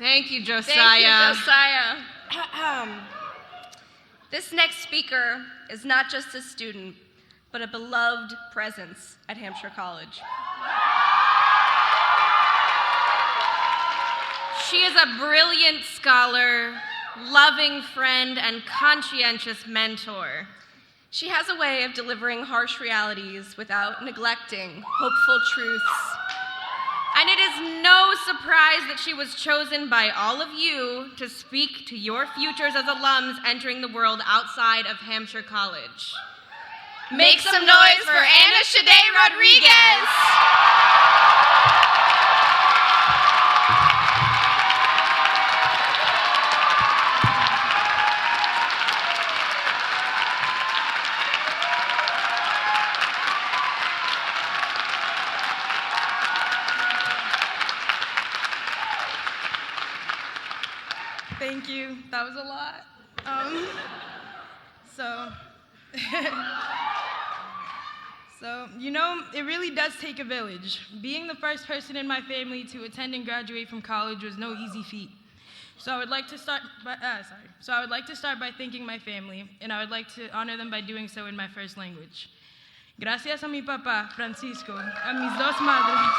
Thank you, Josiah. Thank you, Josiah. This next speaker is not just a student, but a beloved presence at Hampshire College. She is a brilliant scholar, loving friend, and conscientious mentor. She has a way of delivering harsh realities without neglecting hopeful truths. And it is no surprise that she was chosen by all of you to speak to your futures as alums entering the world outside of Hampshire College. Make some noise for Anna Shaddae Rodriguez! Thank you. That was a lot. It really does take a village. Being the first person in my family to attend and graduate from college was no easy feat. So I would like to start by thanking my family, and I would like to honor them by doing so in my first language. Gracias a mi papá, Francisco, a mis dos madres.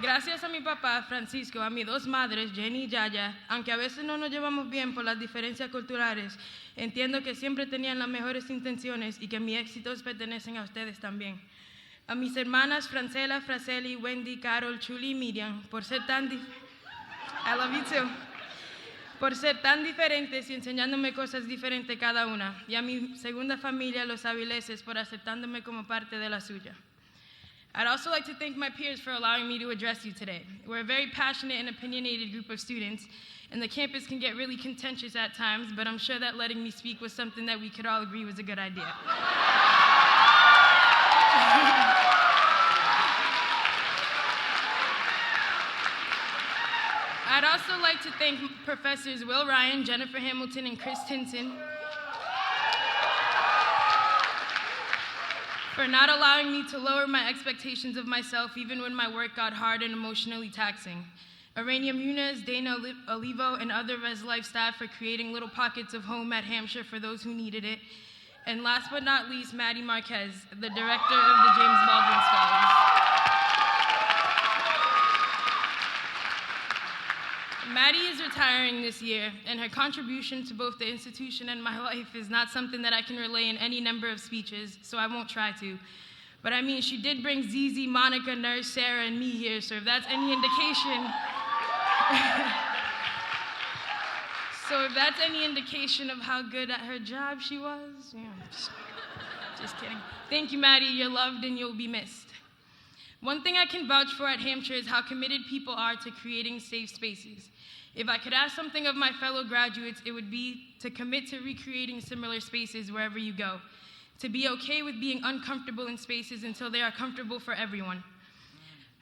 Gracias a mi papá, Francisco, a mis dos madres, Jenny y Yaya, aunque a veces no nos llevamos bien por las diferencias culturales, entiendo que siempre tenían las mejores intenciones y que mis éxitos pertenecen a ustedes también. A mis hermanas Francela, Fraceli, Wendy, Carol, Chuli y Miriam, por ser tan diferentes y enseñándome cosas diferentes cada una. Y a mi segunda familia, los Avileses, por aceptándome como parte de la suya. I'd also like to thank my peers for allowing me to address you today. We're a very passionate and opinionated group of students, and the campus can get really contentious at times, but I'm sure that letting me speak was something that we could all agree was a good idea. I'd also like to thank Professors Will Ryan, Jennifer Hamilton, and Chris Tinson for not allowing me to lower my expectations of myself even when my work got hard and emotionally taxing. Arania Muniz, Dana Olivo, and other Res Life staff for creating little pockets of home at Hampshire for those who needed it. And last but not least, Maddie Marquez, the director of the James Baldwin Scholars. Maddie is retiring this year, and her contribution to both the institution and my life is not something that I can relay in any number of speeches, so I won't try to. But I mean, she did bring Zizi, Monica, Nurse, Sarah, and me here, so if that's any indication, of how good at her job she was, just kidding. Thank you, Maddie. You're loved and you'll be missed. One thing I can vouch for at Hampshire is how committed people are to creating safe spaces. If I could ask something of my fellow graduates, it would be to commit to recreating similar spaces wherever you go, to be okay with being uncomfortable in spaces until they are comfortable for everyone.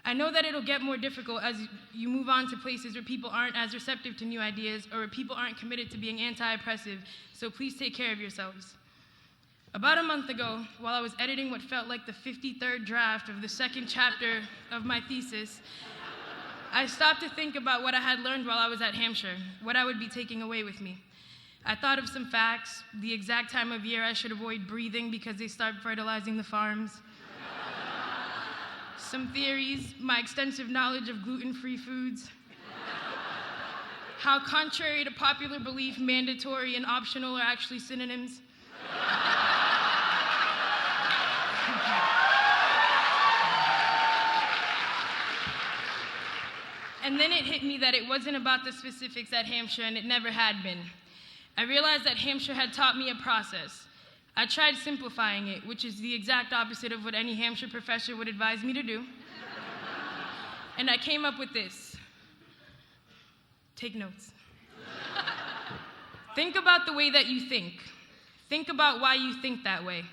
I know that it'll get more difficult as you move on to places where people aren't as receptive to new ideas or where people aren't committed to being anti-oppressive, so please take care of yourselves. About a month ago, while I was editing what felt like the 53rd draft of the second chapter of my thesis, I stopped to think about what I had learned while I was at Hampshire, what I would be taking away with me. I thought of some facts, the exact time of year I should avoid breathing because they start fertilizing the farms. Some theories, my extensive knowledge of gluten-free foods, how contrary to popular belief, mandatory and optional are actually synonyms. And then it hit me that it wasn't about the specifics at Hampshire, and it never had been. I realized that Hampshire had taught me a process. I tried simplifying it, which is the exact opposite of what any Hampshire professor would advise me to do. And I came up with this. Take notes. Think about the way that you think. Think about why you think that way.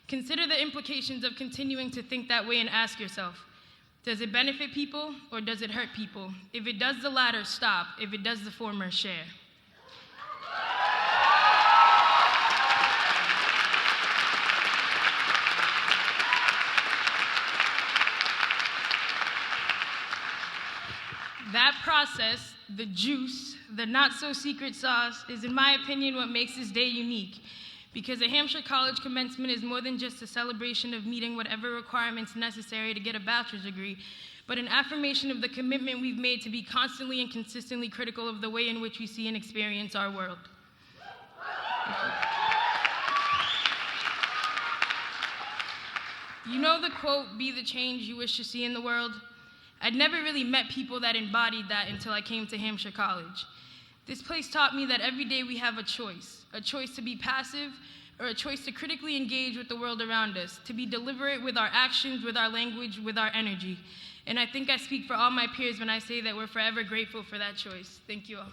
Consider the implications of continuing to think that way and ask yourself, does it benefit people or does it hurt people? If it does the latter, stop. If it does the former, share. process, the juice, the not-so-secret sauce, is, in my opinion, what makes this day unique. Because a Hampshire College commencement is more than just a celebration of meeting whatever requirements necessary to get a bachelor's degree, but an affirmation of the commitment we've made to be constantly and consistently critical of the way in which we see and experience our world. You know the quote, "Be the change you wish to see in the world"? I'd never really met people that embodied that until I came to Hampshire College. This place taught me that every day we have a choice to be passive, or a choice to critically engage with the world around us, to be deliberate with our actions, with our language, with our energy. And I think I speak for all my peers when I say that we're forever grateful for that choice. Thank you all.